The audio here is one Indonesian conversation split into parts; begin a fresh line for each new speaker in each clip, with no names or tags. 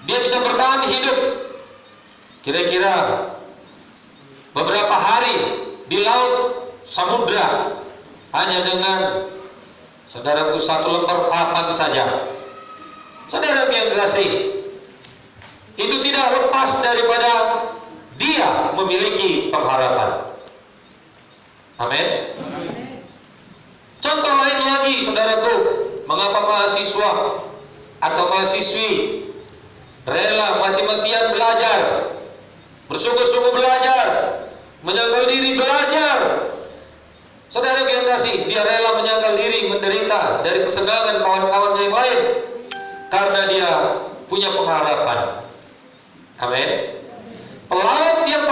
dia bisa bertahan hidup kira-kira beberapa hari di laut samudra hanya dengan, saudaraku, satu lembar papan saja. Saudara yang dikasihi, itu tidak lepas daripada dia memiliki pengharapan. Amin. Contoh lain lagi, saudaraku, mengapa mahasiswa atau mahasiswi rela mati-matian belajar, bersungguh-sungguh belajar, menyangkal diri belajar. Saudara yang kasih, dia rela menyangkal diri menderita dari kesenangan kawan-kawannya yang lain karena dia punya pengharapan. Amin. Pelaut yang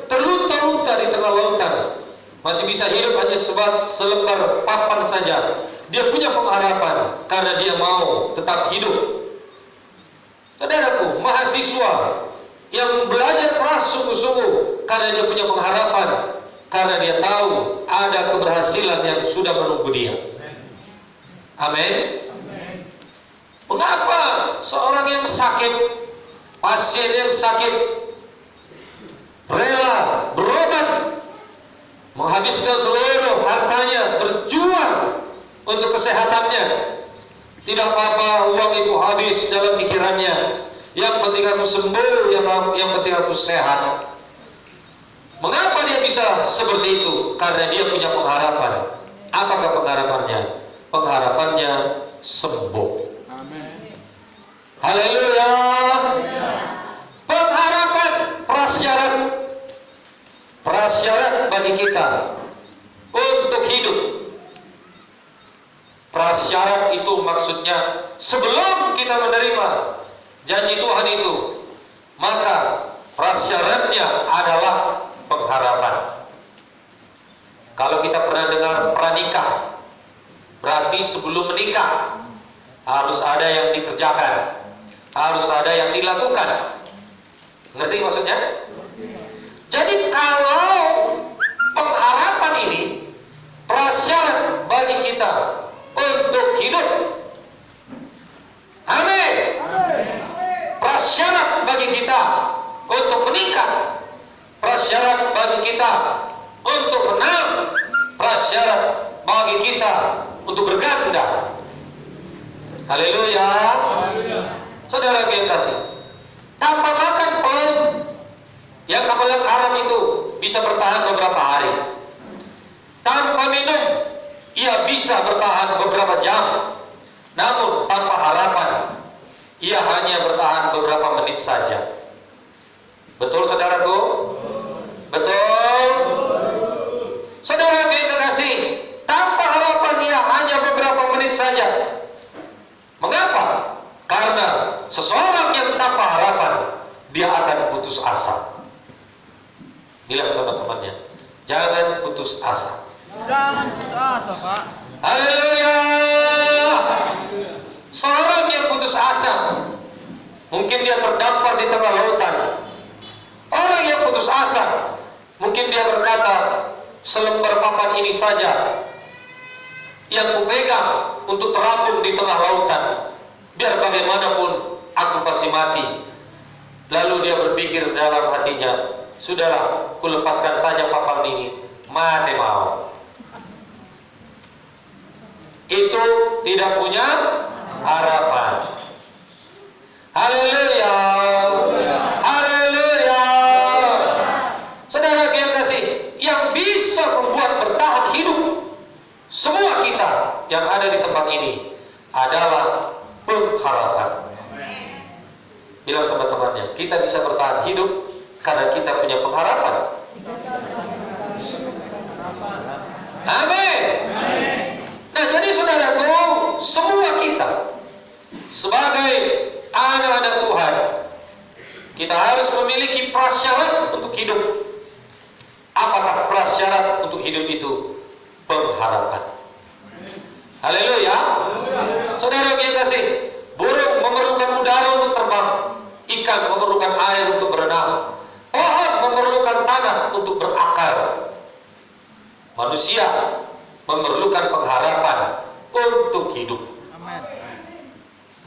terlunta-lunta di tengah lautan masih bisa hidup hanya selembar papan saja. Dia punya pengharapan karena dia mau tetap hidup. Saudaraku, mahasiswa yang belajar keras sungguh-sungguh karena dia punya pengharapan, karena dia tahu ada keberhasilan yang sudah menunggu dia. Amin. Mengapa seorang yang sakit, pasien yang sakit, rela berobat, menghabiskan seluruh hartanya, berjuang untuk kesehatannya? Tidak apa-apa uang itu habis dalam pikirannya, yang penting aku sembuh, yang penting aku sehat. Mengapa dia bisa seperti itu? Karena dia punya pengharapan. Apakah pengharapannya? Pengharapannya sembuh. Amin. Haleluya. Pengharapan prasyarat bagi kita untuk hidup. Prasyarat itu maksudnya sebelum kita menerima janji Tuhan itu, maka prasyaratnya adalah pengharapan. Kalau kita pernah dengar pranikah, berarti sebelum menikah harus ada yang dikerjakan, harus ada yang dilakukan. Ngerti maksudnya? Jadi kalau pengharapan ini prasyarat bagi kita untuk hidup, amin. Prasyarat bagi kita untuk menikah, prasyarat bagi kita untuk menang, prasyarat bagi kita untuk berganda. Haleluya. Saudara yang kasih, tanpa makan pelaut yang kapalnya karam itu bisa bertahan beberapa hari. Tanpa minum ia bisa bertahan beberapa jam. Namun tanpa harapan ia hanya bertahan beberapa menit saja. Betul saudaraku? Betul. Saudara yang terkasih, tanpa harapan ia hanya beberapa menit saja. Mengapa? Karena seseorang yang tanpa harapan dia akan putus asa. Bilang sama temannya, jangan putus asa.
Jangan putus asa, Pak.
Haleluya. Seorang yang putus asa, mungkin dia terdampar di tengah lautan. Orang yang putus asa, mungkin dia berkata, selembar papan ini saja yang kupegang untuk terapung di tengah lautan. Biar bagaimanapun aku pasti mati. Lalu dia berpikir dalam hatinya, sudahlah, ku lepaskan saja papan ini, mati mau. Itu tidak punya harapan. Haleluya. Haleluya. Saudara yang kasih, yang bisa membuat bertahan hidup semua kita yang ada di tempat ini adalah pengharapan. Bilang sama temannya, kita bisa bertahan hidup karena kita punya pengharapan. Amin. Nah, jadi saudaraku, semua kita sebagai anak-anak Tuhan, kita harus memiliki prasyarat untuk hidup. Apakah prasyarat untuk hidup itu? Pengharapan. Haleluya. Saudara yang kasih, burung memerlukan udara untuk terbang, ikan memerlukan air untuk berenang, pohon memerlukan tanah untuk berakar. Manusia memerlukan pengharapan untuk hidup.
Amin.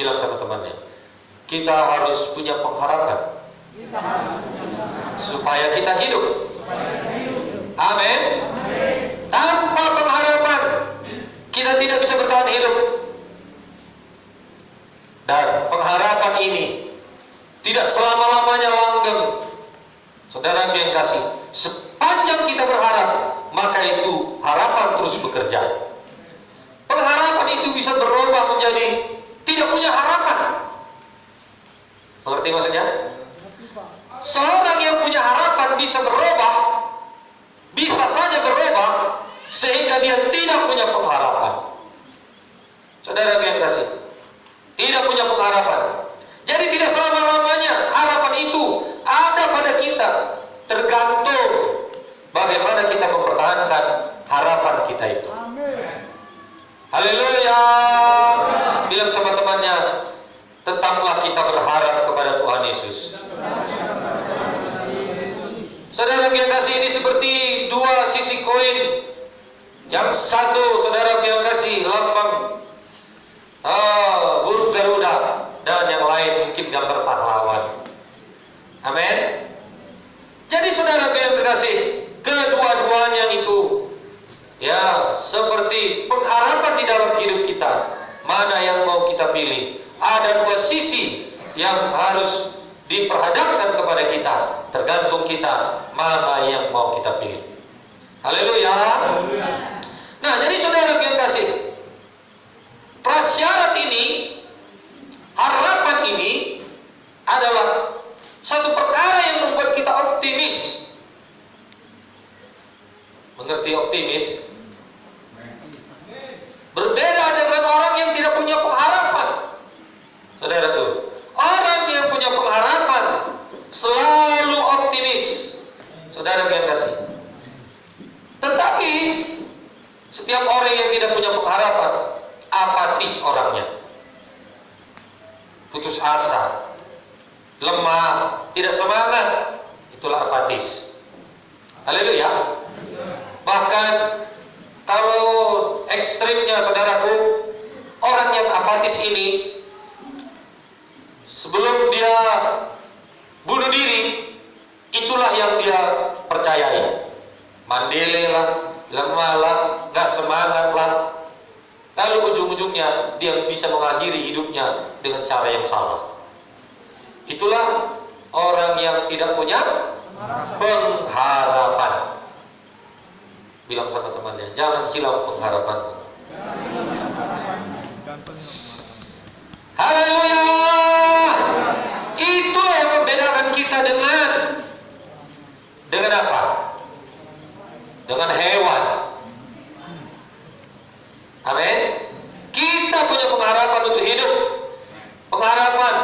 Bilang sama temannya, kita harus punya pengharapan supaya kita hidup. Amin. Tanpa pengharapan kita tidak bisa bertahan hidup. Dan pengharapan ini tidak selama-lamanya langgeng. Saudara yang kasih, sepanjang kita berharap, maka itu harapan terus bekerja. Pengharapan itu bisa berubah menjadi tidak punya harapan. Mengerti maksudnya? Seorang yang punya harapan bisa berubah, bisa saja berubah sehingga dia tidak punya pengharapan. Saudara yang kasih, tidak punya pengharapan. Jadi tidak selama-lamanya harapan itu ada pada kita. Tergantung bagaimana kita mempertahankan harapan kita itu. Haleluya. Bilang sama temannya, tetaplah kita berharap kepada Tuhan Yesus. Saudara yang kasih, ini seperti dua sisi koin. Yang satu, saudara yang kasih, lambang burung Garuda, dan yang lain mungkin gambar pahlawan. Amin. Jadi saudara yang kasih, kedua-duanya itu ya seperti pengharapan di dalam hidup kita. Mana yang mau kita pilih? Ada dua sisi yang harus diperhadapkan kepada kita. Tergantung kita mana yang mau kita pilih. Haleluya. Nah, jadi saudara yang kasih, prasyarat ini, harapan ini adalah satu perkara yang membuat kita optimis. Mengerti optimis? Berbeda dengan orang yang tidak punya pengharapan. Saudaraku, orang yang punya pengharapan selalu optimis. Saudara yang kasih. Tetapi setiap orang yang tidak punya pengharapan, apatis orangnya. Putus asa, lemah, tidak semangat, itulah apatis. Haleluya. Bahkan kalau ekstrimnya saudaraku, orang yang apatis ini sebelum dia bunuh diri, itulah yang dia percayai. Mandele lah, lemah lah, gak semangat lah. Lalu ujung-ujungnya dia bisa mengakhiri hidupnya dengan cara yang salah. Itulah orang yang tidak punya pengharapan. Bilang sama temannya, jangan hilang pengharapanmu. Haleluya. Itu yang membedakan kita dengan apa? Dengan hewan. Amin. Kita punya pengharapan untuk hidup. Pengharapan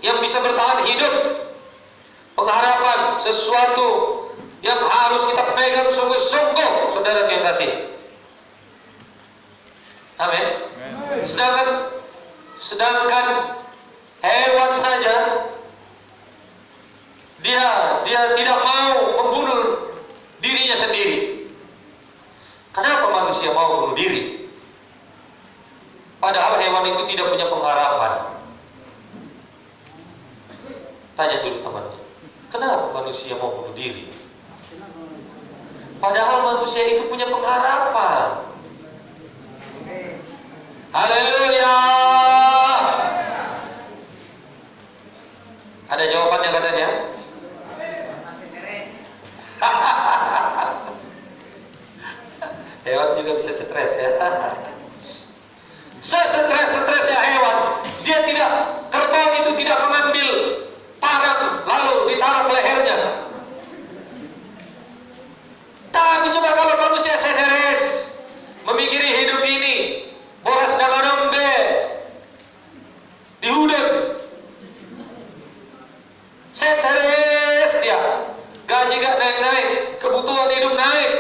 yang bisa bertahan hidup. Pengharapan sesuatu yang harus kita pegang sungguh-sungguh, saudara yang kasih. Amin. Sedangkan hewan saja dia tidak mau membunuh dirinya sendiri. Kenapa manusia mau bunuh diri? Padahal hewan itu tidak punya pengharapan. Tanya dulu temannya, kenapa manusia mau bunuh diri? Padahal manusia itu punya pengharapan. Haleluya. Ada jawabannya katanya? Hewan juga bisa stres ya. Stres-stresnya hewan, dia tidak, kerbau itu tidak mengambil parang lalu ditaruh lehernya. Tapi coba kalau manusia stres, memikiri hidup ini, boras dengan dombe, dihudut, stres dia, gaji gak naik-naik, kebutuhan hidup naik.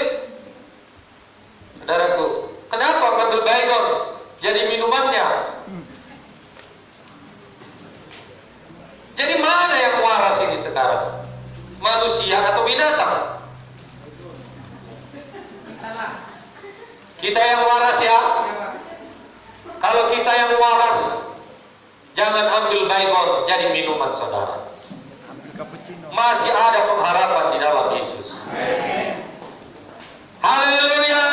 Saudaraku, kenapa ngambil baygon jadi minumannya? Jadi mana yang waras ini sekarang? Manusia atau binatang? Kita yang waras ya. Kalau kita yang waras, jangan ambil baygon jadi minuman saudara.
Ambil cappuccino.
Masih ada pengharapan di dalam Yesus. Haleluya.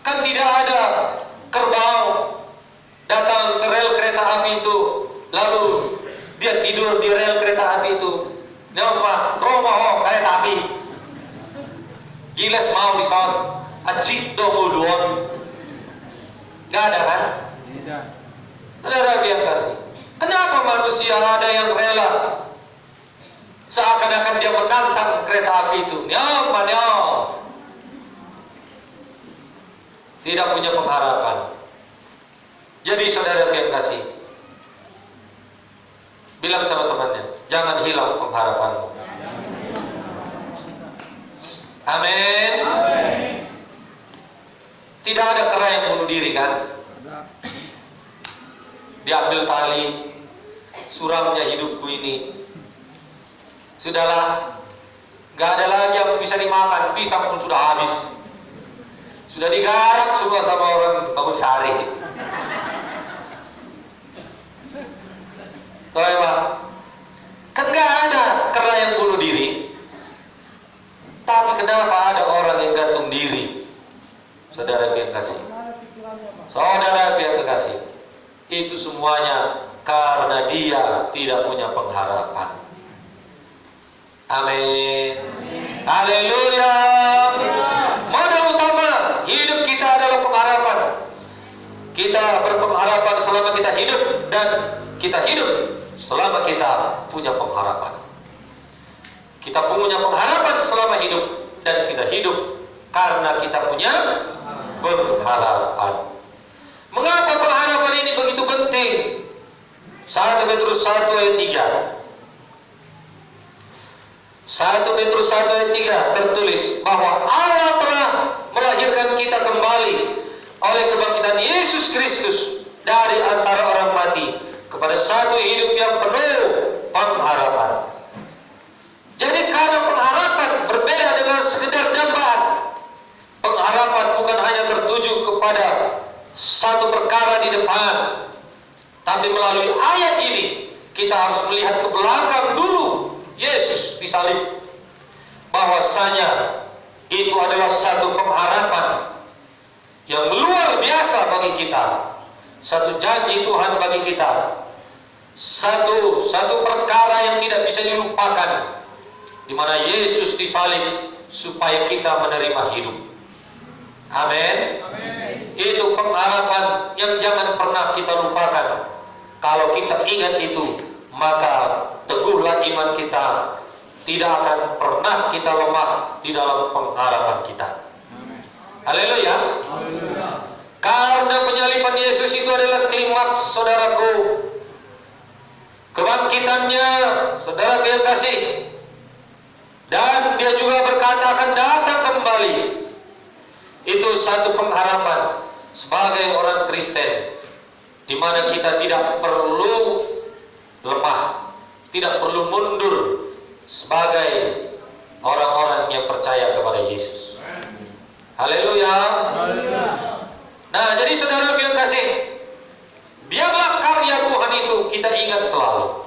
Kan tidak ada kerbau datang ke rel kereta api itu, lalu dia tidur di rel kereta api itu. Nama Romo kereta api. Giles mau di son, acik domuduan. Gak ada kan?
Tidak.
Saudara yang kasih, kenapa manusia ada yang rela seakan-akan dia menantang kereta api itu? Nyaman. Tidak punya pengharapan. Jadi saudara yang kasih, bilang sama temannya, jangan hilang pengharapanmu. Amin. Tidak ada kera yang bunuh diri kan?
Ada.
Diambil tali, suramnya hidupku ini. Sudahlah, gak ada lagi yang bisa dimakan, pisang pun sudah habis. Sudah digarap semua sama orang Bangun Sari. Tahu ya Pak? Kan gak ada kera yang bunuh diri. Tapi kenapa ada orang yang gantung diri? Saudara yang kasih. Saudara yang kasih. Itu semuanya karena dia tidak punya pengharapan. Amin. Haleluya. Modal utama hidup kita adalah pengharapan. Kita berpengharapan selama kita hidup, dan kita hidup selama kita punya pengharapan. Kita punya pengharapan selama hidup, dan kita hidup karena kita punya pengharapan. Mengapa pengharapan ini begitu penting? 1 Petrus 1 ayat 3. 1 Petrus 1 ayat 3 tertulis bahwa Allah telah melahirkan kita kembali oleh kebangkitan Yesus Kristus dari antara orang mati kepada satu hidup yang penuh pengharapan. Jadi karena pengharapan berbeda dengan sekedar dambaan. Pengharapan bukan hanya tertuju kepada satu perkara di depan, tapi melalui ayat ini kita harus melihat ke belakang dulu. Yesus disalib, bahwasanya itu adalah satu pengharapan yang luar biasa bagi kita, satu janji Tuhan bagi kita, satu perkara yang tidak bisa dilupakan, di mana Yesus disalib supaya kita menerima hidup. Amin. Itu pengharapan yang jangan pernah kita lupakan. Kalau kita ingat itu, maka teguhlah iman kita. Tidak akan pernah kita lemah di dalam pengharapan kita. Haleluya. Karena penyaliban Yesus itu adalah klimaks, saudaraku. Kebangkitannya, saudara yang kasih. Dan dia juga berkata akan datang kembali. Itu satu pengharapan sebagai orang Kristen, di mana kita tidak perlu lemah, tidak perlu mundur sebagai orang-orang yang percaya kepada Yesus. Haleluya. Nah, jadi saudara yang kasih, biarlah karya Tuhan itu kita ingat selalu.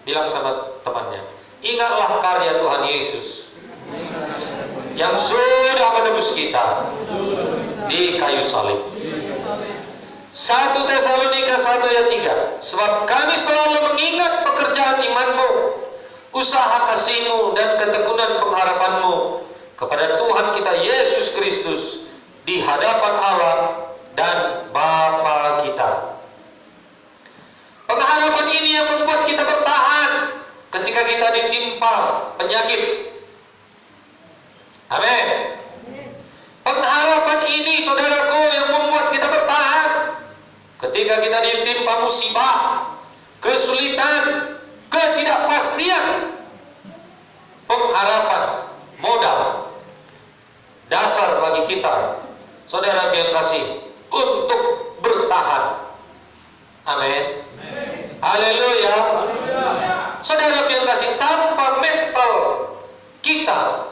Bilang sama temannya, ingatlah karya Tuhan Yesus yang sudah menebus kita di kayu salib. 1 Tesalonika 1 ayat 3. Sebab kami selalu mengingat pekerjaan imanmu, usaha kasihmu, dan ketekunan pengharapanmu kepada Tuhan kita Yesus Kristus di hadapan Allah dan Bapa kita. Pengharapan ini yang membuat kita bertahan ketika kita ditimpa penyakit. Amin. Pengharapan ini, saudaraku, yang membuat kita bertahan ketika kita ditimpa musibah, kesulitan, ketidakpastian. Pengharapan modal dasar bagi kita, saudara yang kasih, untuk bertahan. Amin. Haleluya. Saudara yang kasih, tanpa mental kita,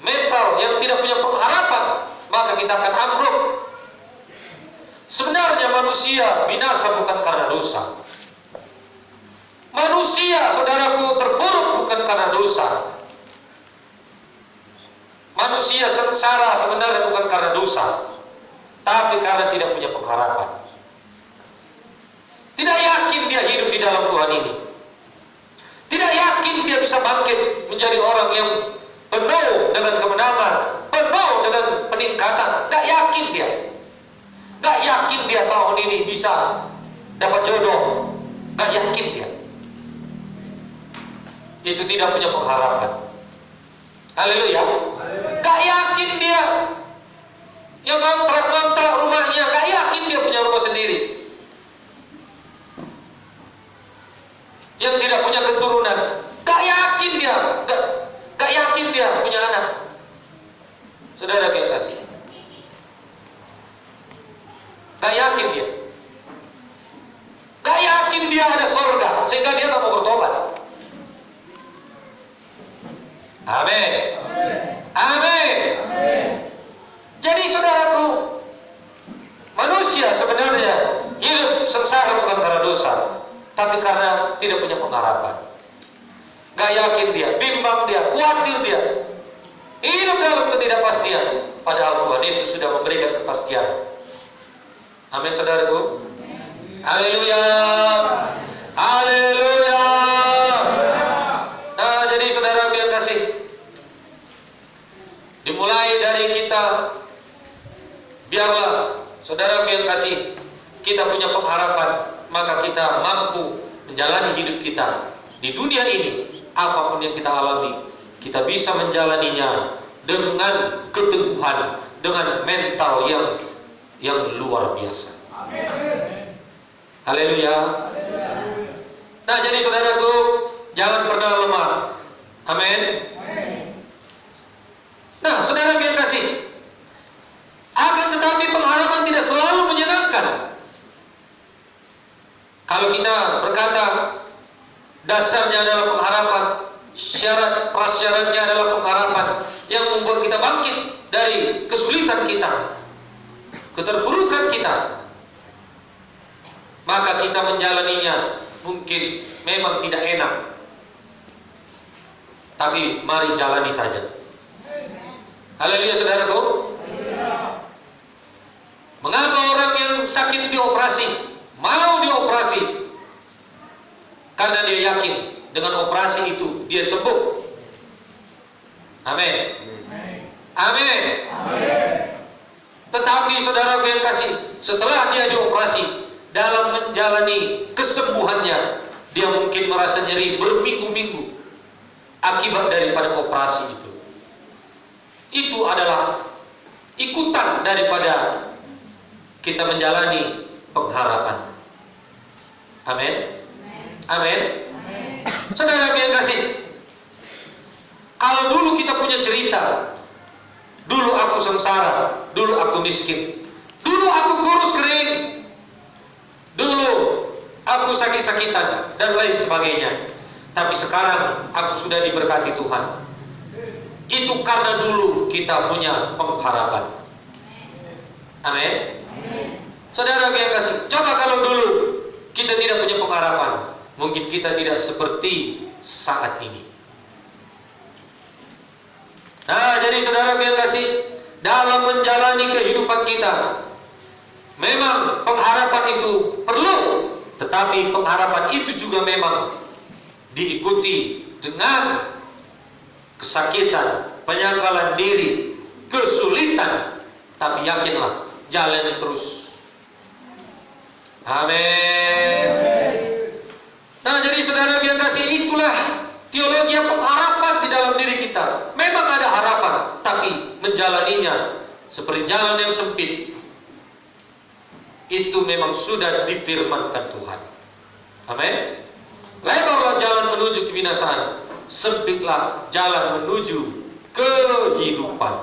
mental yang tidak punya pengharapan, maka kita akan ambruk. Sebenarnya manusia binasa bukan karena dosa. Manusia, saudaraku, terpuruk bukan karena dosa. Manusia sengsara sebenarnya bukan karena dosa, tapi karena tidak punya pengharapan. Tidak yakin dia hidup di dalam Tuhan ini. Tidak yakin dia bisa bangkit menjadi orang yang penuh dengan kemenangan, penuh dengan peningkatan. Tidak yakin dia. Tidak yakin dia tahun ini bisa dapat jodoh. Tidak yakin dia. Itu tidak punya pengharapan. Haleluya. Gak yakin dia yang ngontrak rumahnya, gak yakin dia punya rumah sendiri, yang tidak punya keturunan, gak yakin dia, gak yakin dia punya anak. Saudara yang kasih, gak yakin dia, gak yakin dia ada surga, sehingga dia gak mau bertobat. Amin. Amin. Jadi saudaraku, manusia sebenarnya hidup sengsara bukan karena dosa, tapi karena tidak punya pengharapan. Gak yakin dia, bimbang dia, khawatir dia, hidup dalam ketidakpastian. Padahal Tuhan Yesus sudah memberikan kepastian. Amin saudaraku. Haleluya. Haleluya. Nah, jadi saudara yang kasih, dimulai dari kita, biarlah saudara yang kasih, kita punya pengharapan, maka kita mampu menjalani hidup kita di dunia ini. Apapun yang kita alami, kita bisa menjalaninya dengan keteguhan, dengan mental yang luar biasa. Haleluya. Nah, jadi saudaraku, jangan pernah lemah. Amin. Nah, saudara yang kasih, akan tetapi pengharapan tidak selalu menyenangkan. Kalau kita berkata dasarnya adalah pengharapan, syarat prasyaratnya adalah pengharapan yang membuat kita bangkit dari kesulitan kita, keterpurukan kita, maka kita menjalaninya mungkin memang tidak enak, tapi mari jalani saja. Haleluya saudaraku. Mengapa orang yang sakit dioperasi mau dioperasi? Karena dia yakin dengan operasi itu dia sembuh. Amin. Amin. Tetapi saudara yang kasih, setelah dia dioperasi, dalam menjalani kesembuhannya, dia mungkin merasa nyeri berminggu-minggu akibat daripada operasi itu. Itu adalah ikutan daripada kita menjalani pengharapan. Amin. Amin. Saudara yang kasih, kalau dulu kita punya cerita, dulu aku sengsara, dulu aku miskin, dulu aku kurus kering, dulu aku sakit-sakitan dan lain sebagainya. Tapi sekarang aku sudah diberkati Tuhan. Itu karena dulu kita punya pengharapan. Amin. Saudara yang kasih, coba kalau dulu kita tidak punya pengharapan, mungkin kita tidak seperti saat ini. Nah, jadi saudara yang kasih, dalam menjalani kehidupan kita, memang pengharapan itu perlu, tetapi pengharapan itu juga memang diikuti dengan kesakitan, penyangkalan diri, kesulitan. Tapi yakinlah, jalani terus. Amin. Nah, jadi saudara yang kasih, itulah teologi pengharapan di dalam diri kita. Memang ada harapan, tapi menjalaninya seperti jalan yang sempit. Itu memang sudah difirmankan Tuhan. Amin. Lebarlah jalan menuju kebinasaan, sempitlah jalan menuju kehidupan.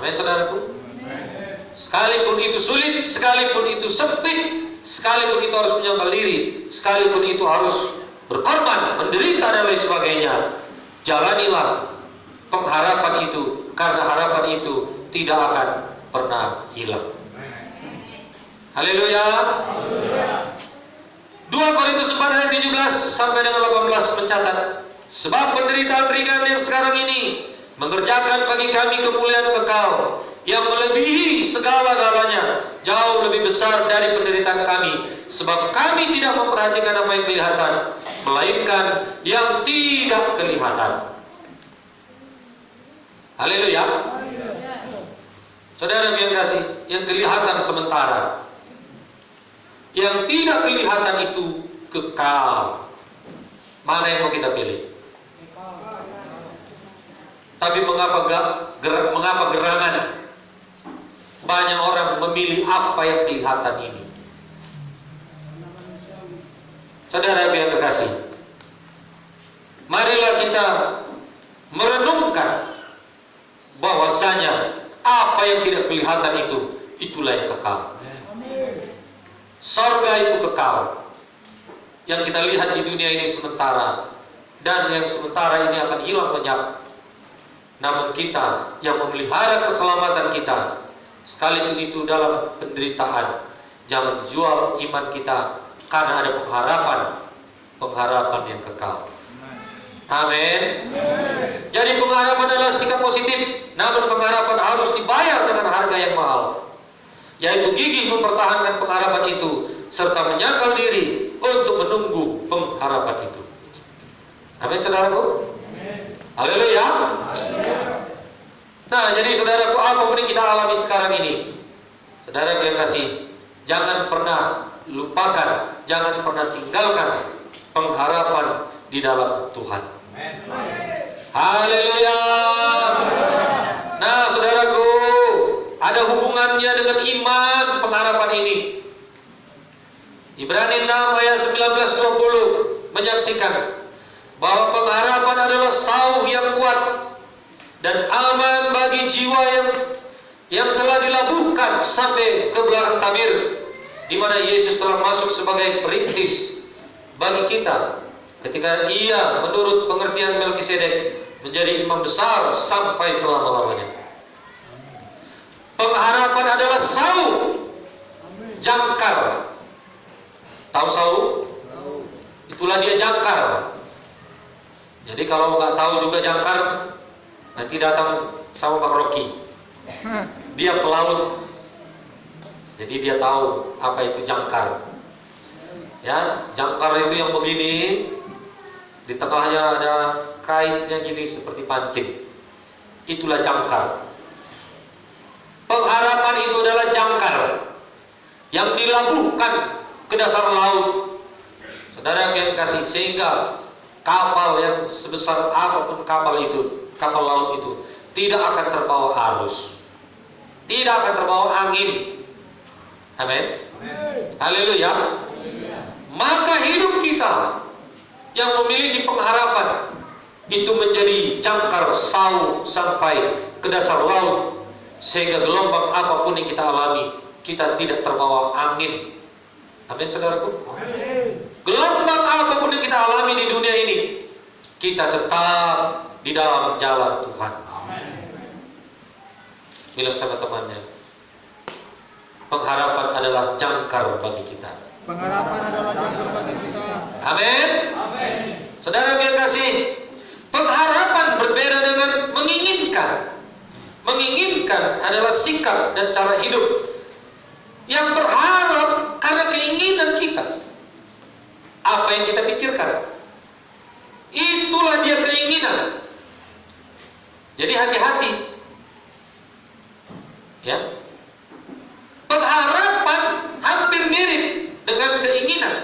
Amin saudaraku. Sekalipun itu sulit, sekalipun itu sempit, sekalipun itu harus menyangkal diri, sekalipun itu harus berkorban, menderita dan lain sebagainya, jalanilah pengharapan itu, karena harapan itu tidak akan pernah hilang. Haleluya. 2 Korintus 4 ayat 17 sampai dengan 18 mencatat, sebab penderitaan ringan yang sekarang ini mengerjakan bagi kami kemuliaan kekal yang melebihi segala-galanya, jauh lebih besar dari penderitaan kami, sebab kami tidak memperhatikan apa yang kelihatan, melainkan yang tidak kelihatan. Haleluya. Saudara yang kasih, yang kelihatan sementara, yang tidak kelihatan itu kekal. Mana yang mau kita pilih? Tapi mengapa gerangan banyak orang memilih apa yang kelihatan ini? Saudara yang terkasih, marilah kita merenungkan bahwasanya apa yang tidak kelihatan itu, itulah yang kekal. Sorga itu kekal. Yang kita lihat di dunia ini sementara, dan yang sementara ini akan hilang lenyap. Namun kita yang memelihara keselamatan kita, sekalipun itu dalam penderitaan, jangan jual iman kita, karena ada pengharapan yang kekal. Amin. Jadi pengharapan adalah sikap positif, namun pengharapan harus dibayar dengan harga yang mahal, yaitu gigih mempertahankan pengharapan itu serta menyangkal diri untuk menunggu pengharapan itu. Amin, saudaraku. Haleluya. Nah, jadi saudaraku, apapun yang kita alami sekarang ini, saudara yang kasih, jangan pernah lupakan, jangan pernah tinggalkan pengharapan di dalam Tuhan. Haleluya. Nah, saudaraku, ada hubungannya dengan iman pengharapan ini. Ibrani 6 ayat 19-20 menyaksikan bahwa pengharapan adalah sauh yang kuat dan aman bagi jiwa yang telah dilabuhkan sampai ke belakang tabir, di mana Yesus telah masuk sebagai perintis bagi kita ketika ia menurut pengertian Melkisedek menjadi imam besar sampai selama-lamanya. Pengharapan adalah sauh jangkar. Tahu sauh? Itulah dia jangkar. Jadi kalau nggak tahu juga jangkar, nanti datang sama Pak Rocky. Dia pelaut, jadi dia tahu apa itu jangkar. Ya, jangkar itu yang begini, di tengahnya ada kaitnya gini seperti pancing. Itulah jangkar. Pengharapan itu adalah jangkar yang dilabuhkan ke dasar laut. Saudara yang kasih, sehingga kapal yang sebesar apapun kapal itu, kapal laut itu, tidak akan terbawa arus, tidak akan terbawa angin. Amin. Haleluya. Maka hidup kita yang memiliki pengharapan itu menjadi jangkar sauh sampai ke dasar laut, sehingga gelombang apapun yang kita alami, kita tidak terbawa angin. Amin, saudaraku. Gelombang apapun yang kita alami di dunia ini, kita tetap di dalam jalan Tuhan. Bilang sama temannya, pengharapan adalah jangkar bagi kita.
Pengharapan adalah jangkar bagi kita.
Amin. Saudara yang kasih, pengharapan berbeda dengan menginginkan. Menginginkan adalah sikap dan cara hidup yang berharap karena keinginan kita. Apa yang kita pikirkan, itulah dia keinginan. Jadi hati-hati, ya. Pengharapan hampir mirip dengan keinginan,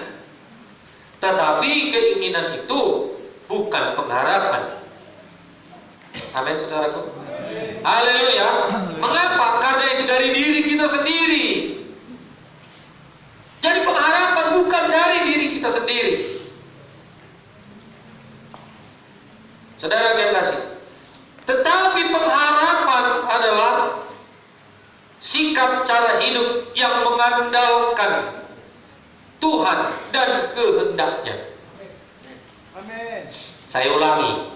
tetapi keinginan itu bukan pengharapan. Amin, saudaraku. Haleluya. Mengapa? Karena itu dari diri kita sendiri. Jadi pengharapan bukan dari diri kita sendiri. Saudara yang kasih, tetapi pengharapan adalah sikap cara hidup yang mengandalkan Tuhan dan kehendaknya.
Amin.
Saya ulangi,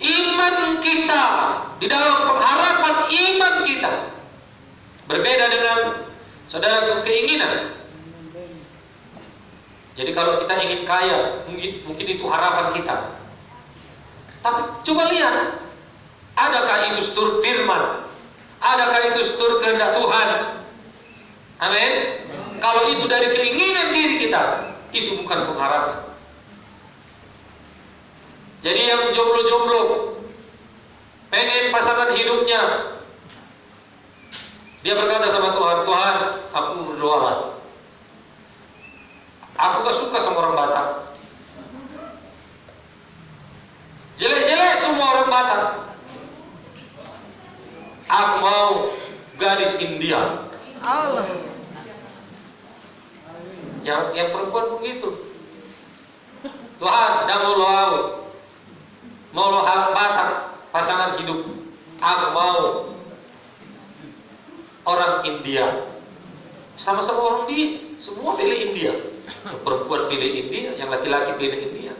Iman kita, di dalam pengharapan iman kita, berbeda dengan saudara keinginan. Jadi kalau kita ingin kaya, mungkin itu harapan kita. Tapi coba lihat, adakah itu seturut firman? Adakah itu seturut kehendak Tuhan? Amin. Kalau itu dari keinginan diri kita, itu bukan pengharapan. Jadi yang jomblo-jomblo pengen pasangan hidupnya, dia berkata sama Tuhan, Tuhan, aku berdoa, aku gak suka sama orang Batak. Jelek-jelek semua orang Batak. Aku mau gadis India.
Allah.
Yang perempuan begitu. Tuhan, dah mau lo Batak pasangan hidup. Aku mau orang India. Sama-sama orang dia, semua pilih India. Yang perempuan pilih India, yang laki-laki pilih India.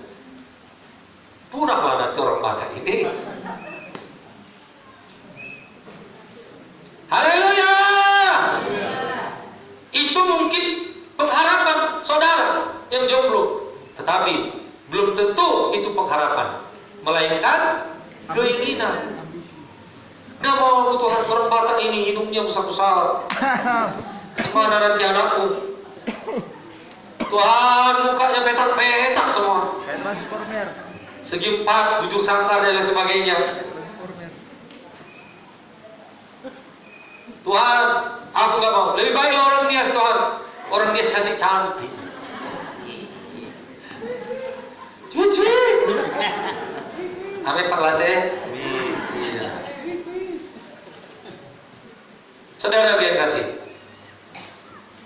Punahlah nanti orang Batak ini. Haleluya. Itu mungkin pengharapan saudara yang jomblo, tetapi belum tentu itu pengharapan, melainkan keinginan. Gak mau aku Tuhan, orang Batak ini hidupnya besar-besar. Mana nanti anakku? Tuhan, mukanya petak-petak semua.
Transformer.
Segi empat, bujur sangkar dan lain sebagainya.
Transformer.
Tuhan, aku gak mau. Lebih baik orang dia, Tuhan. Orang dia cantik-cantik. Cuci. Amin Pak Lase. Iya. Saudara yang kasih,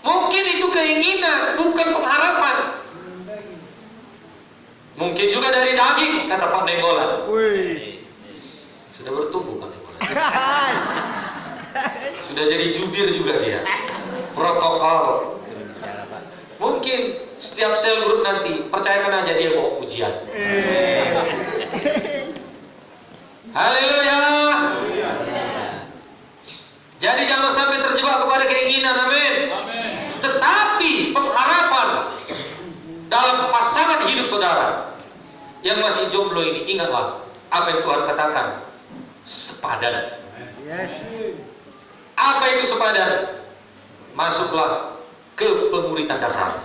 mungkin itu keinginan, bukan pengharapan. Mungkin juga dari daging, kata Pak Nenggolan.
Wih.
Sudah bertumbuh Pak Nenggolan. Sudah jadi jubir juga dia. Protokol. Mungkin setiap sel grup nanti, percayakan aja dia bawa pujian. Haleluya. Jadi jangan sampai terjebak kepada keinginan, amin. Tetapi pengharapan dalam pasangan hidup saudara yang masih jomblo ini, ingatlah apa yang Tuhan katakan, sepadan.
Yes.
Apa itu sepadan? Masuklah ke pemuritan dasar.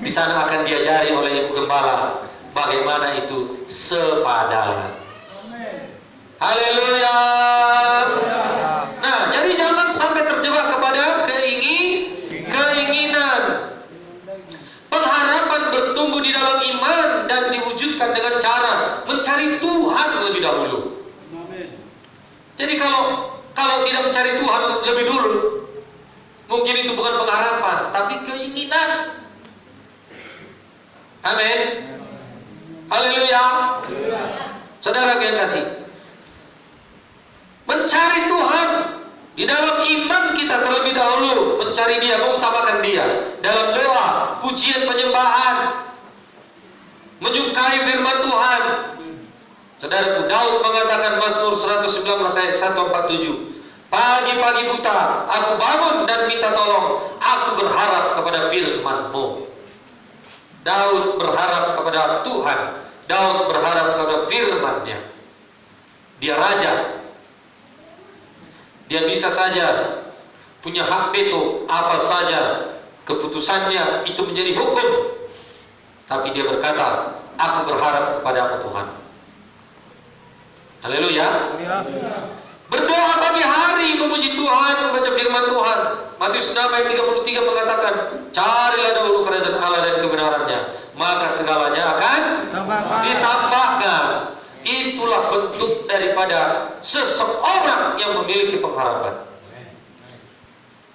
Di sana akan diajari oleh Ibu Gembala bagaimana itu sepadan. Haleluya. Nah, jadi jangan sampai terjebak kepada keinginan. Pengharapan bertumbuh di dalam iman dan diwujudkan dengan cara mencari Tuhan lebih dahulu. Jadi kalau tidak mencari Tuhan lebih dulu, mungkin itu bukan pengharapan, tapi keinginan. Amin. Haleluya. Saudara yang kasih, mencari Tuhan di dalam iman kita terlebih dahulu, mencari Dia, mengutamakan Dia dalam doa, pujian, penyembahan, menyukai firman Tuhan. Saudaraku, Daud mengatakan Mazmur 119 ayat 147, pagi-pagi buta aku bangun dan minta tolong, aku berharap kepada firman-Mu. Daud berharap kepada Tuhan, Daud berharap kepada firman-Nya. Dia raja, dia bisa saja punya hak veto apa saja keputusannya itu menjadi hukum, tapi dia berkata, aku berharap kepada Tuhan. Haleluya. Berdoa pagi hari memuji Tuhan, membaca firman Tuhan. Matius 6 ayat 33 mengatakan, carilah dahulu kerajaan Allah dan kebenarannya, maka segalanya akan ditambahkan. Itulah bentuk daripada seseorang yang memiliki pengharapan.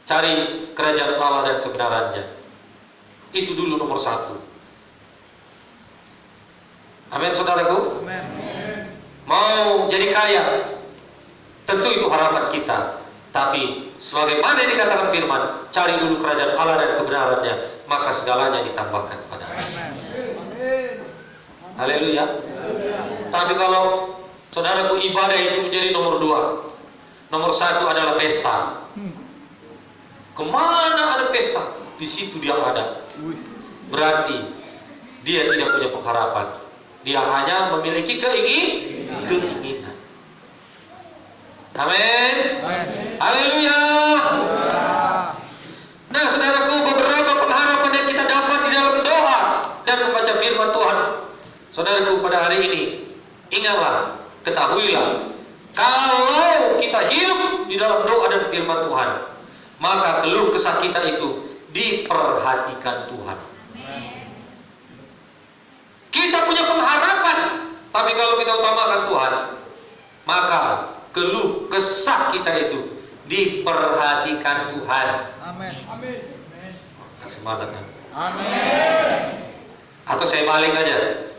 Cari kerajaan Allah dan kebenarannya. Itu dulu nomor satu. Amin saudaraku. Mau jadi kaya, tentu itu harapan kita. Tapi sebagaimana yang dikatakan firman, cari dulu kerajaan Allah dan kebenarannya, maka segalanya ditambahkan kepada. Haleluya. Tapi kalau Saudaraku, ibadah itu menjadi nomor 2. Nomor 1 adalah pesta. Kemana ada pesta, di situ dia ada. Berarti dia tidak punya pengharapan. Dia hanya memiliki keinginan. Amin. Haleluya. Nah, saudaraku, beberapa pengharapan yang kita dapat di dalam doa dan membaca firman Tuhan. Saudaraku, pada hari ini, ingatlah, ketahuilah, kalau kita hidup di dalam doa dan firman Tuhan, maka keluh kesah kita itu diperhatikan Tuhan. Kita punya pengharapan, tapi kalau kita utamakan Tuhan, maka keluh kesah kita itu diperhatikan Tuhan.
Amin. Amin.
Semangat.
Amin.
Atau saya balik aja.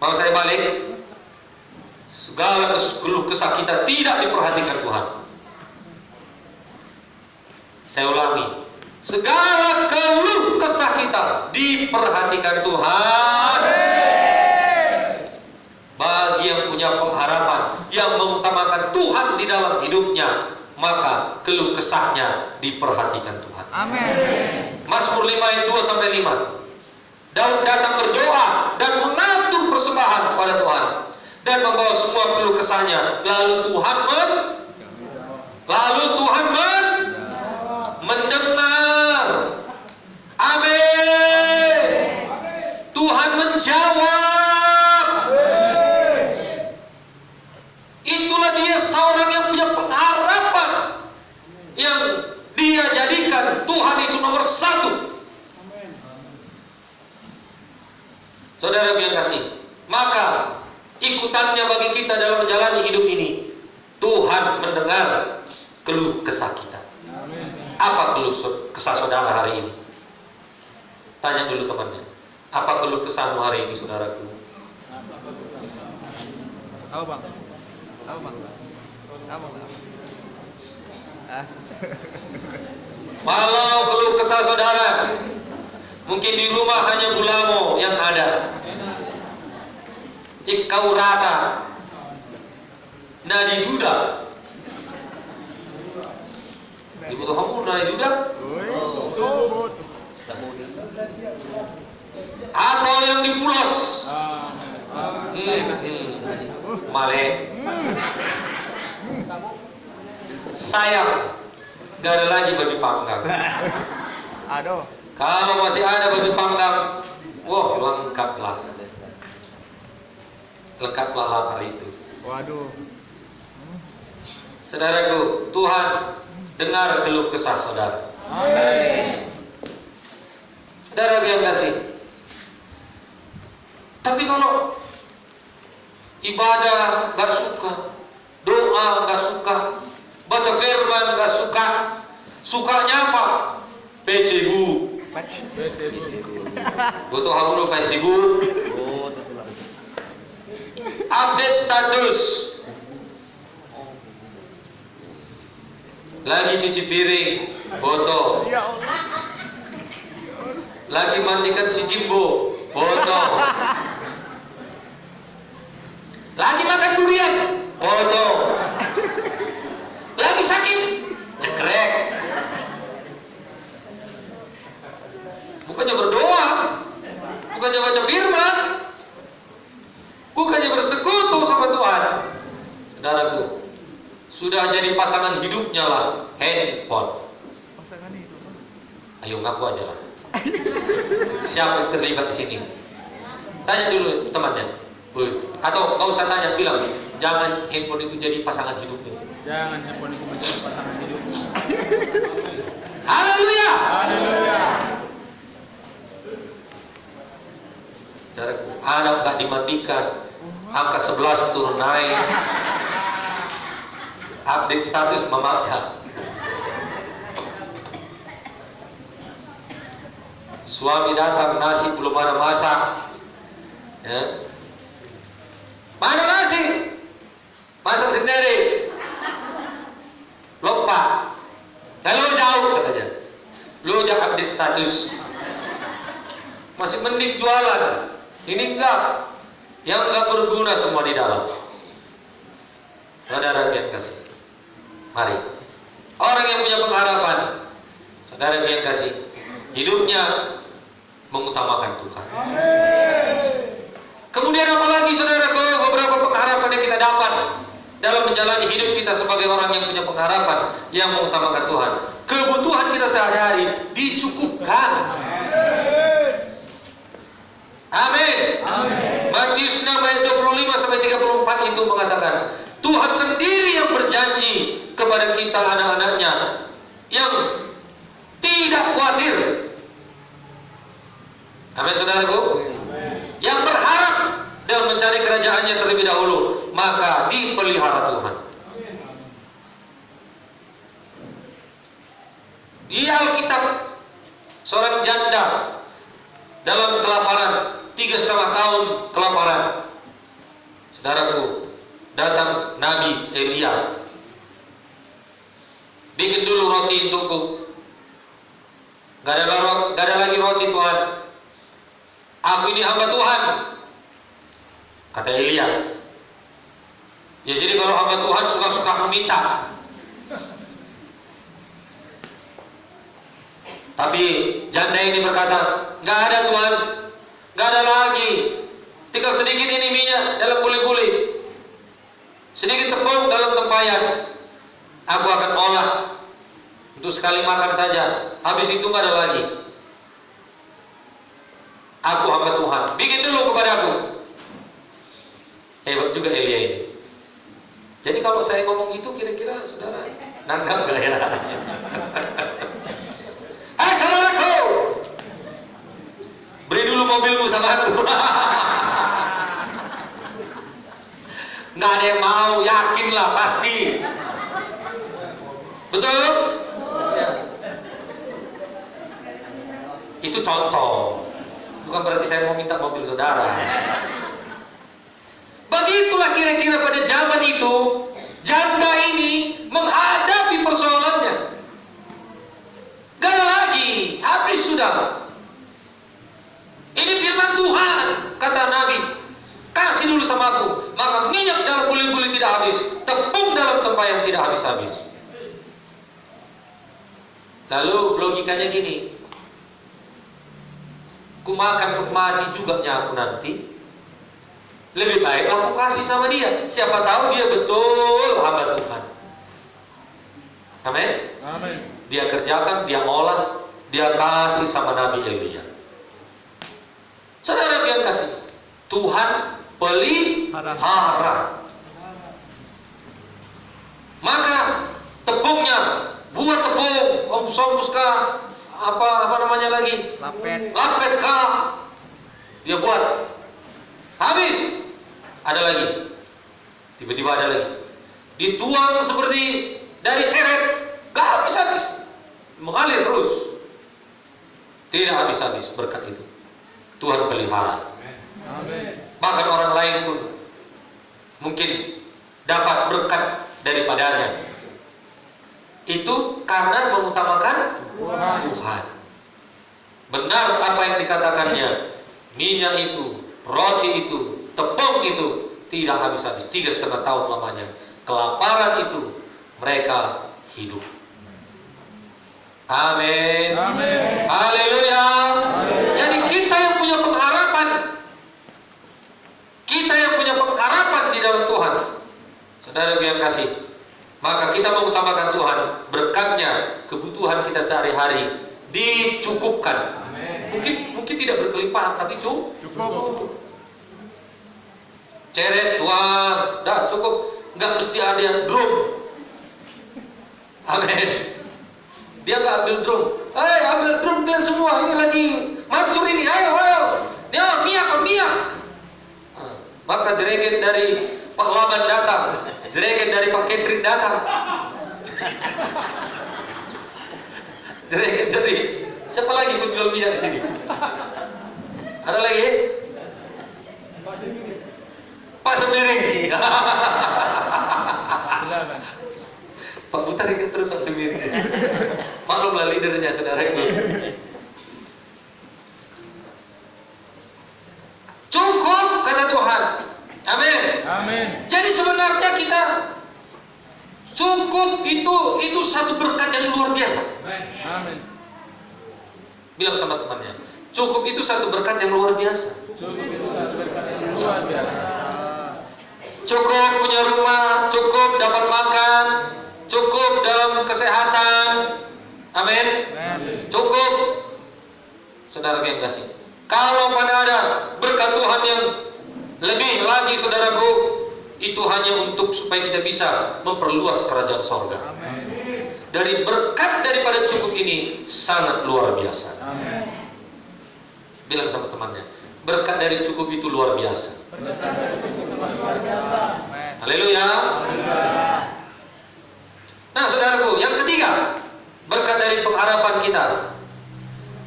Mau saya balik? Segala keluh kesah kita tidak diperhatikan Tuhan. Saya ulangi, segala keluh kesah kita diperhatikan Tuhan. Bagi yang punya pengharapan, yang mengutamakan Tuhan di dalam hidupnya, maka keluh kesahnya diperhatikan Tuhan.
Amin.
Mazmur 5 ayat 2-5. Daud datang berdoa dan mengatur persembahan kepada Tuhan dan membawa semua keluh kesahnya. Lalu Tuhan mendengar. Amin. Tuhan menjawab. Itulah dia seorang yang punya pengharapan, yang dia jadikan Tuhan itu nomor 1. Saudara yang kasih, maka ikutannya bagi kita dalam menjalani hidup ini, Tuhan mendengar keluh kesah kita. Apa keluh kesah saudara hari ini? Tanya dulu temannya, apa keluh kesahmu hari ini, saudaraku?
Tahu bang. Tahu bang. Tahu bang.
Kalau keluh kesah saudara, mungkin di rumah hanya gulamo yang ada. Ikau rata, nadi duda. Ibu tuh kamu nadi duda? Atau yang dipulos? Male. Sayang, gak ada lagi babi panggang.
Aduh.
Kalau masih ada babi panggang, wah lengkaplah. Lengkaplah lapar itu.
Waduh.
Saudaraku, Tuhan dengar keluh kesah saudara.
Amin.
Saudara yang kasih. Tapi kalau ibadah gak suka, doa gak suka, baca firman gak suka, sukanya apa? Facebook. Butuh hamuno Facebook. Update status. Lagi cuci piring, foto.
Ya Allah.
Lagi mandikan si Jimbo, foto. Lagi makan durian, foto. Lagi sakit, cekrek. Bukannya berdoa, bukannya baca firman, bukannya bersekutu sama Tuhan. Saudaraku, sudah jadi pasangan hidupnya lah handphone.
Pasangan itu.
Ayo ngaku aja lah. Siapa yang terlibat di sini? Tanya dulu temannya. Atau nggak usah tanya, bilang jangan handphone itu jadi pasangan hidupnya.
Jangan handphone itu menjadi pasangan hidupmu.
Haleluya.
Haleluya.
Saudaraku, anak gak dimandikan, angka 11 turun naik, update status mamanya. Suami datang, nasi belum ada masak, ya. Mana nasi? Masak sendiri. Lupa. Kalau jauh katanya, lu jangan update status. Masih mending jualan. Ini enggak. yang nggak berguna semua di dalam. Saudara yang kasih, mari orang yang punya pengharapan, saudara yang kasih, hidupnya mengutamakan Tuhan. Kemudian apalagi saudara, beberapa pengharapan yang kita dapat dalam menjalani hidup kita sebagai orang yang punya pengharapan yang mengutamakan Tuhan. Kebutuhan kita sehari-hari dicukupkan. Amin. Matius 6 ayat 25 sampai 34 itu mengatakan, Tuhan sendiri yang berjanji kepada kita anak-anaknya yang tidak khawatir. Amin, saudaraku. Yang berharap dalam mencari kerajaannya terlebih dahulu, maka dipelihara Tuhan. Di Alkitab, seorang janda dalam kelaparan, 3,5 tahun kelaparan, saudaraku, datang Nabi Elia, bikin dulu roti untukku. Gak ada lagi roti, Tuhan. Aku ini hamba Tuhan, kata Elia. Ya, jadi kalau hamba Tuhan suka-suka meminta. Tapi janda ini berkata, gak ada Tuhan, gak ada lagi. Tinggal sedikit ini minyak dalam guli-guli, sedikit tepung dalam tempayan. Aku akan olah untuk sekali makan saja. Habis itu gak ada lagi. Aku hamba Tuhan, bikin dulu kepadaku. Hebat juga Elia ini. Jadi kalau saya ngomong gitu, kira-kira saudara nangkap gak ya? Hai saudaraku, beri dulu mobilmu sama aku. Nggak ada yang mau, yakinlah pasti. Betul? Ya. Itu contoh, bukan berarti saya mau minta mobil saudara. Begitulah kira-kira pada zaman itu janda ini menghadapi persoalannya. Gak ada lagi, habis sudah. Ini firman Tuhan, kata Nabi, kasih dulu sama aku, maka minyak dalam guli-guli tidak habis, tepung dalam tempayan tidak habis-habis. Lalu logikanya gini, ku makan mati juga aku nanti, lebih baik aku kasih sama dia. Siapa tahu dia betul hamba Tuhan. Amin.
Amin.
Dia kerjakan, dia olah, dia kasih sama Nabi Elia. Saudara yang kasih, Tuhan pelihara. Maka tepungnya, buat tepung, ompus-ompuskah, apa namanya lagi? Lapet kah? Dia buat. Habis. Ada lagi. Tiba-tiba ada lagi. Dituang seperti dari ceret, gak habis-habis. Mengalir terus. Tidak habis-habis berkat itu. Tuhan pelihara.
Amin.
Bahkan orang lain pun mungkin dapat berkat daripadanya. Itu karena mengutamakan Tuhan. Benar apa yang dikatakannya. Minyak itu, roti itu, tepung itu tidak habis-habis. 3,5 tahun lamanya. Kelaparan itu mereka hidup. Amin.
Amin.
Haleluya. Jadi kita yang punya pengharapan, kita yang punya pengharapan di dalam Tuhan, saudara yang kasih, maka kita mengutamakan Tuhan, berkatnya kebutuhan kita sehari-hari dicukupkan. Mungkin tidak berkelimpahan, tapi cukup. Ceret Tuhan, dah cukup. Nggak mesti ada yang drum. Amin. Dia nggak ambil drum. Ambil drum kalian semua. Ini lagi mancur ini. Ayo. Dia minyak. Maka jerigen dari Pak Laban datang, jerigen dari Pak Ketrin datang, jerigen dari siapa lagi penjual minyak di sini? Ada lagi? Pak Semiring.
Silakan.
Pak Putar ingat terus Pak Semiring. Maklumlah leadernya saudara ini. Cukup kata Tuhan. sebenarnya kita cukup itu satu berkat yang luar biasa.
Amin.
Bilang sama temannya, cukup itu satu berkat yang luar biasa.
Cukup itu satu berkat yang luar biasa.
Cukup punya rumah, cukup dapat makan, cukup dalam kesehatan. Amin. Cukup. Saudara yang kasih. Kalau pada ada berkat Tuhan yang lebih lagi, saudaraku, itu hanya untuk supaya kita bisa memperluas kerajaan sorga. Dari berkat daripada cukup ini sangat luar biasa. Bilang sama temannya, berkat dari cukup itu luar biasa. Haleluya. Nah, saudaraku, yang ketiga, berkat dari pengharapan kita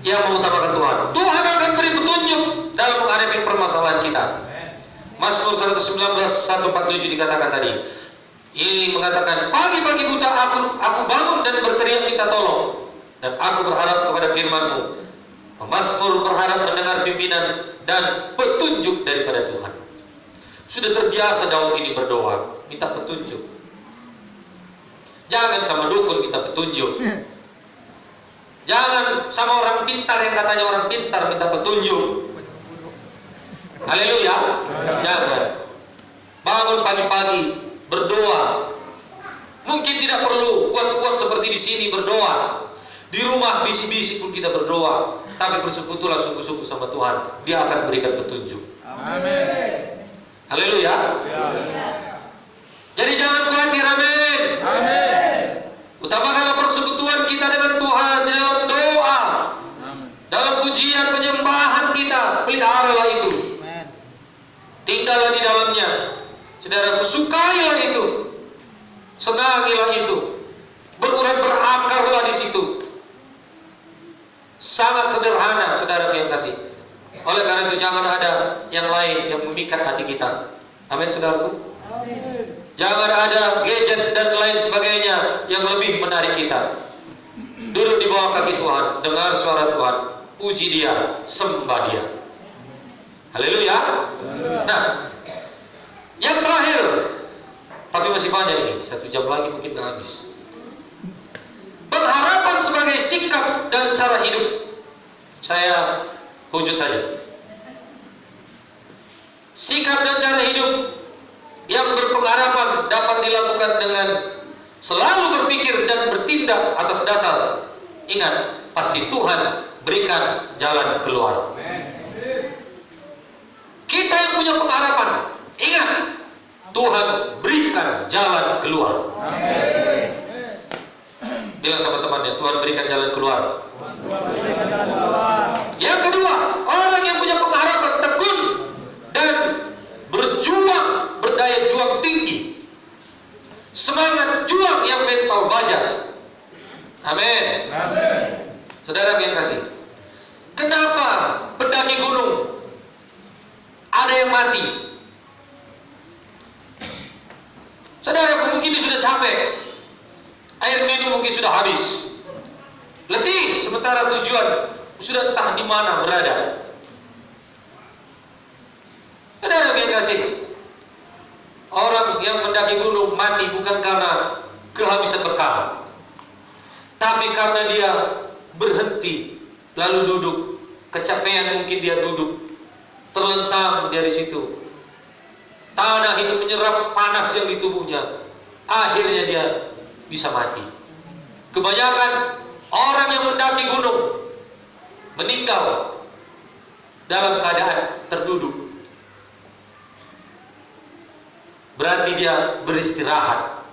yang mengutamakan Tuhan. Tuhan akan beri petunjuk dalam menghadapi permasalahan kita. Mazmur 119 147 dikatakan tadi. Ini mengatakan, pagi-pagi buta aku bangun dan berteriak minta tolong, dan aku berharap kepada firman-Mu. Pemazmur berharap mendengar pimpinan dan petunjuk daripada Tuhan. Sudah terbiasa Daud ini berdoa, minta petunjuk. Jangan sama dukun minta petunjuk. Jangan sama orang pintar yang katanya orang pintar minta petunjuk. Haleluya. Jangan. Bangun pagi-pagi berdoa. Mungkin tidak perlu kuat-kuat seperti di sini berdoa. Di rumah bisi-bisi pun kita berdoa. Tapi bersekutulah sungguh-sungguh sama Tuhan. Dia akan berikan petunjuk.
Amin.
Haleluya. Jadi jangan khawatir. Amin.
Amin.
Utamakanlah persekutuan kita dengan Tuhan di dalam doa.
Amin.
Dalam pujian penyembahan kita, peliharalah itu. Tinggallah di dalamnya. Saudara, sukailah itu. Senangilah itu. Berurat berakarlah di situ. Sangat sederhana, saudara yang kasih. Oleh karena itu jangan ada yang lain yang memikat hati kita. Amin, saudaraku. Jangan ada gadget dan lain sebagainya yang lebih menarik kita. Duduk di bawah kaki Tuhan, dengar suara Tuhan, puji Dia, sembah Dia. Haleluya. Nah, yang terakhir, tapi masih banyak ini, 1 jam lagi mungkin gak habis. Pengharapan sebagai sikap dan cara hidup. Saya hujud saja. Sikap dan cara hidup yang berpengharapan dapat dilakukan dengan selalu berpikir dan bertindak atas dasar, ingat, pasti Tuhan berikan jalan keluar. Kita yang punya pengharapan, ingat, Tuhan berikan jalan keluar. Bilang sama temannya, Tuhan berikan jalan keluar. Yang kedua, orang yang punya pengharapan tekun dan berjuang, berdaya juang tinggi, semangat juang yang mental baja. Amin. Saudara yang kasih, kenapa pendaki gunung ada yang mati? Saudara, mungkin dia sudah capek, air minum mungkin sudah habis, letih, sementara tujuan sudah entah di mana berada. Saudara yang kasih, orang yang mendaki gunung mati bukan karena kehabisan bekal, tapi karena dia berhenti lalu duduk, kecapean mungkin dia duduk, terlentang dari situ. Tanah itu menyerap panas yang di tubuhnya, akhirnya dia bisa mati. Kebanyakan orang yang mendaki gunung meninggal dalam keadaan terduduk. Berarti dia beristirahat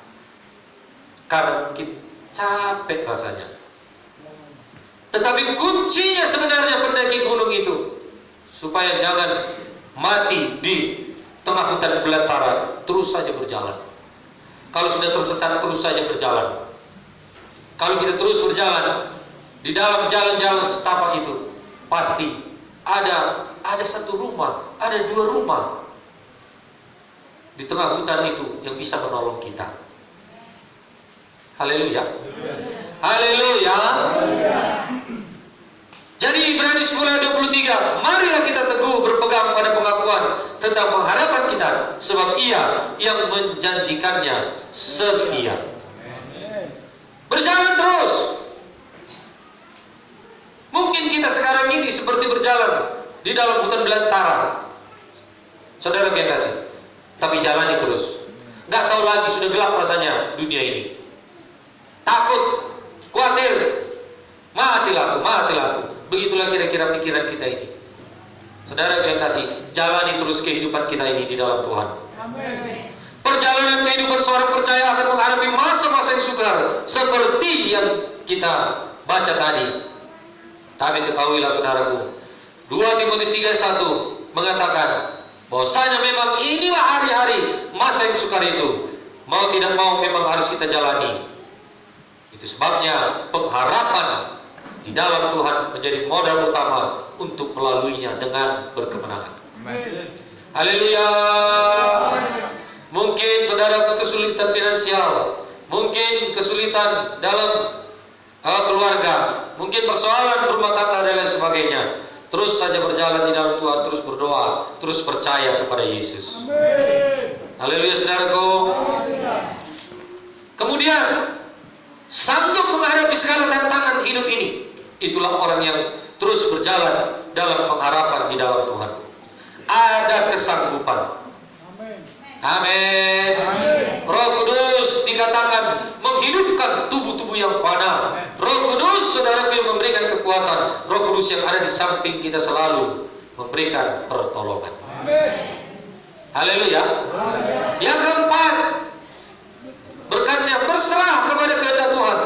karena mungkin capek rasanya. Tetapi kuncinya sebenarnya pendaki gunung itu supaya jangan mati di tengah hutan belantara, terus saja berjalan. Kalau sudah tersesat, terus saja berjalan. Kalau kita terus berjalan di dalam jalan-jalan setapak itu, pasti ada satu rumah, ada 2 rumah di tengah hutan itu yang bisa menolong kita. Haleluya. Haleluya. Jadi Ibrani 10:23, marilah kita teguh berpegang pada pengakuan tentang pengharapan kita, sebab Ia yang menjanjikannya setia. Berjalan terus. Mungkin kita sekarang ini seperti berjalan di dalam hutan belantara, saudara yang kasih, tapi jalani terus. Nggak tahu lagi, sudah gelap rasanya dunia ini. Takut, khawatir, matilah aku. Begitulah kira-kira pikiran kita ini. Saudara yang kasih, jalani terus kehidupan kita ini di dalam Tuhan.
Amin.
Perjalanan kehidupan seorang percaya akan menghadapi masa-masa yang sukar, seperti yang kita baca tadi. Tapi ketahuilah saudaraku, 2 Timotius 3:1 mengatakan bahwasanya memang inilah hari-hari masa yang sukar itu. Mau tidak mau memang harus kita jalani. Itu sebabnya pengharapan di dalam Tuhan menjadi modal utama untuk melaluinya dengan berkemenangan. Haleluya. Mungkin saudara kesulitan finansial, mungkin kesulitan dalam keluarga, mungkin persoalan berumah tangga dan lain sebagainya. Terus saja berjalan di dalam Tuhan, terus berdoa, terus percaya kepada Yesus. Haleluya saudaraku. Kemudian sanggup menghadapi segala tantangan hidup ini. Itulah orang yang terus berjalan dalam pengharapan di dalam Tuhan. Ada kesanggupan. Amin. Roh Kudus dikatakan menghidupkan tubuh-tubuh yang fana. Roh Kudus, saudaraku, yang memberikan kekuatan. Roh Kudus yang ada di samping kita selalu memberikan pertolongan. Haleluya. Yang keempat, berkatnya berserah kepada kehendak Tuhan.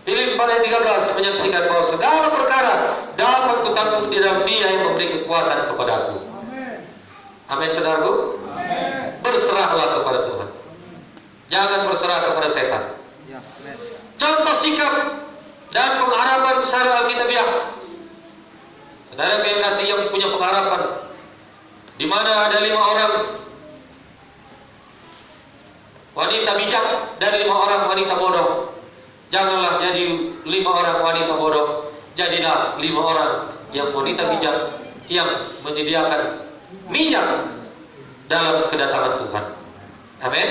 Filipi 4:13 menyaksikan bahwa segala perkara dapat kutanggung di dalam Dia yang memberi kekuatan kepadaku. Amin, saudaraku. Berserahlah kepada Tuhan. Jangan berserah kepada setan. Contoh sikap dan pengharapan secara alkitabiah. Saudara yang kasih, yang punya pengharapan, di mana ada 5 orang wanita bijak dan 5 orang wanita bodoh. Janganlah jadi 5 orang wanita bodoh, jadilah 5 orang yang wanita bijak yang menyediakan minyak dalam kedatangan Tuhan. Amin.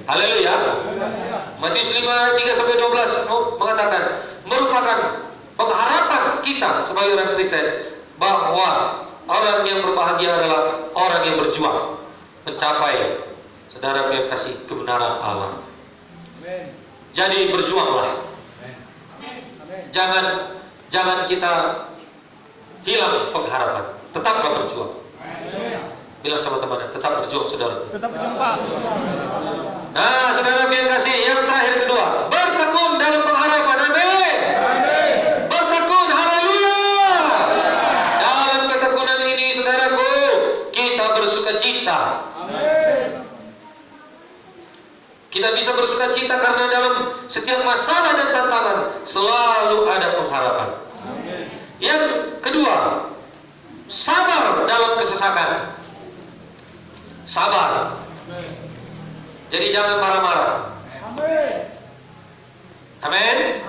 Haleluya. Matius 5:3-12 mengatakan, merupakan pengharapan kita sebagai orang Kristen bahwa orang yang berbahagia adalah orang yang berjuang mencapai, saudara yang kasih, kebenaran Allah. Jadi berjuanglah. Jangan kita hilang pengharapan. Tetaplah berjuang. Bilang sama temannya, tetap berjuang saudara.
Tetap berjuang, Pak.
Nah, saudara yang kasih, yang terakhir kedua, bertekun dalam pengharapan. Amin. Bertekun, haleluya. Dalam ketekunan ini, saudaraku, kita bersuka cita. Kita bisa bersuka cita karena dalam setiap masalah dan tantangan selalu ada pengharapan. Yang kedua, sabar dalam kesesakan. Sabar. Jadi jangan marah-marah. Amin.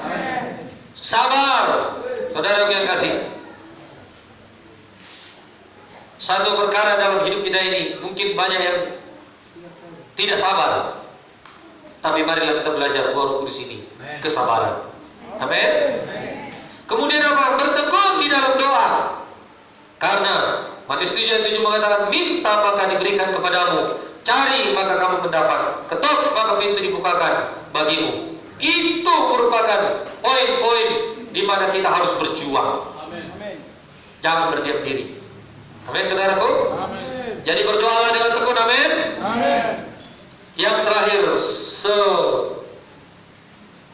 Sabar. Saudara yang kasih, satu perkara dalam hidup kita ini, mungkin banyak yang tidak sabar. Tapi marilah kita belajar Roh Kudus ini, kesabaran. Amin. Kemudian apa? Bertekun di dalam doa. Karena Matius 7:7 mengatakan, minta maka diberikan kepadamu, cari maka kamu mendapat, ketuk maka pintu dibukakan bagimu. Itu merupakan poin-poin di mana kita harus berjuang. Jangan berdiam diri. Amin, saudaraku. Jadi berdoalah dengan tekun. Amin. Yang terakhir,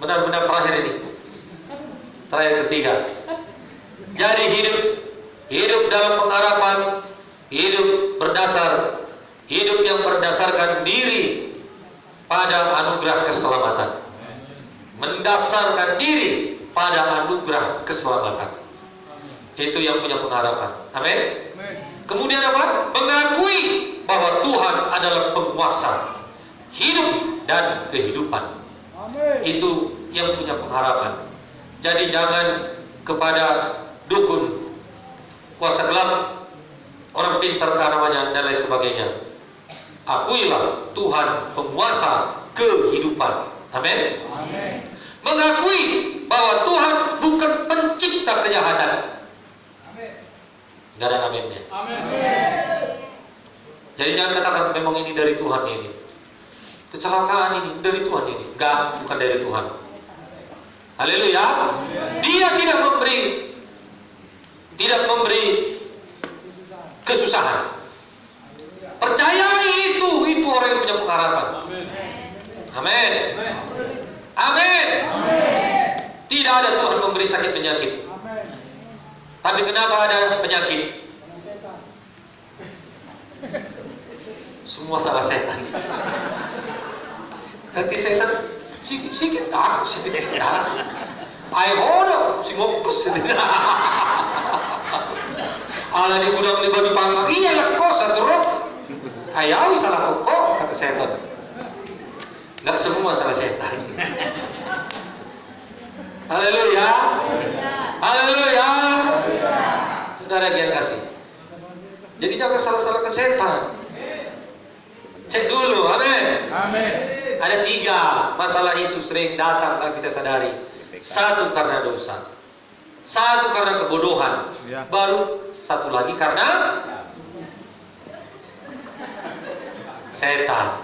benar-benar terakhir ini, terakhir ketiga. Jadi hidup dalam pengharapan, hidup yang berdasarkan diri pada anugerah keselamatan. Mendasarkan diri pada anugerah keselamatan. Itu yang punya pengharapan. Amin. Kemudian apa? Mengakui bahwa Tuhan adalah penguasa hidup dan kehidupan. Itu yang punya pengharapan. Jadi jangan kepada dukun, kuasa gelap orang pintar namanya dan lain sebagainya. Akuilah Tuhan penguasa kehidupan. Amin. Mengakui bahwa Tuhan bukan pencipta kejahatan. Gak ada aminnya. Jadi jangan katakan memang ini dari Tuhan ini. Kecelakaan ini dari Tuhan ini. Enggak, bukan dari Tuhan. Haleluya. Dia tidak memberi kesusahan. Percayai itu orang yang punya pengharapan. Amin. Amin. Tidak ada Tuhan memberi sakit penyakit. Tapi kenapa ada penyakit? Semua salah setan. Nanti setan sikit takut, sikit takut. Ayo hono, si ngokus. Ala di gudang di babi panggang, iya lah kok satu rok. Ayawi salah kok, kata setan. Nggak semua salah setan. Haleluya. Haleluya. Saudara yang kasih. Jadi jangan salah-salah ke setan. Cek dulu, amin.
Amin.
Ada 3 masalah itu sering datang kalau kita sadari. 1 karena dosa, 1 karena kebodohan,
Ya.
baru 1 lagi karena setan,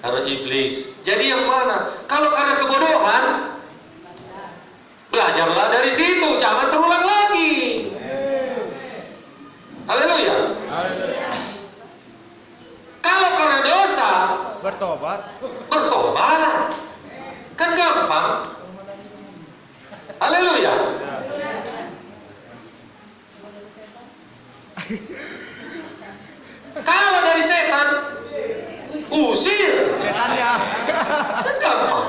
karena iblis. Jadi yang mana? Kalau karena kebodohan, belajarlah dari situ, jangan terulang lagi. Haleluya.
Haleluya.
Kalau karena dosa,
Bertobat.
bertobat. Kan gampang. Haleluya. Kalau dari setan, usir.
Setannya.
Kan gampang.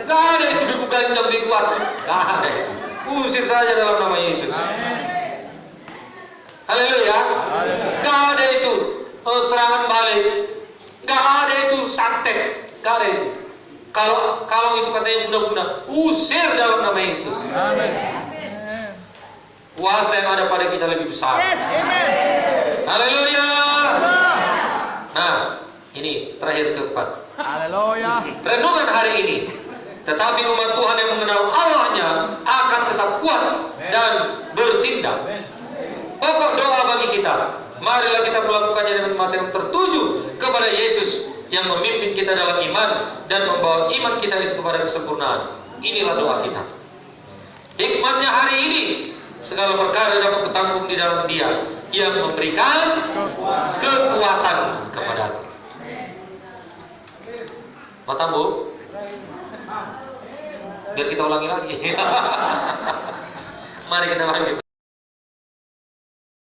Gak ada itu biku ganjam biku atu. Gak ada. Usir saja dalam nama Yesus. Haleluya. Gak ada itu serangan balik. Gak ada itu santet. Gak ada itu. Kalau itu katanya guna-guna, usir dalam nama Yesus.
Amin.
Kuasa yang ada pada kita lebih besar.
Yes, amen.
Haleluya. Nah, ini terakhir keempat.
Haleluya.
Renungan hari ini. Tetapi umat Tuhan yang mengenal Allahnya akan tetap kuat dan bertindak. Pokok doa bagi kita, marilah kita melakukannya dengan mata yang tertuju kepada Yesus yang memimpin kita dalam iman dan membawa iman kita itu kepada kesempurnaan. Inilah doa kita. Hikmatnya hari ini, segala perkara dapat kutanggung di dalam Dia yang memberikan kekuatan kepadaku. Matamu, biar kita ulangi lagi. Mari kita bangkit.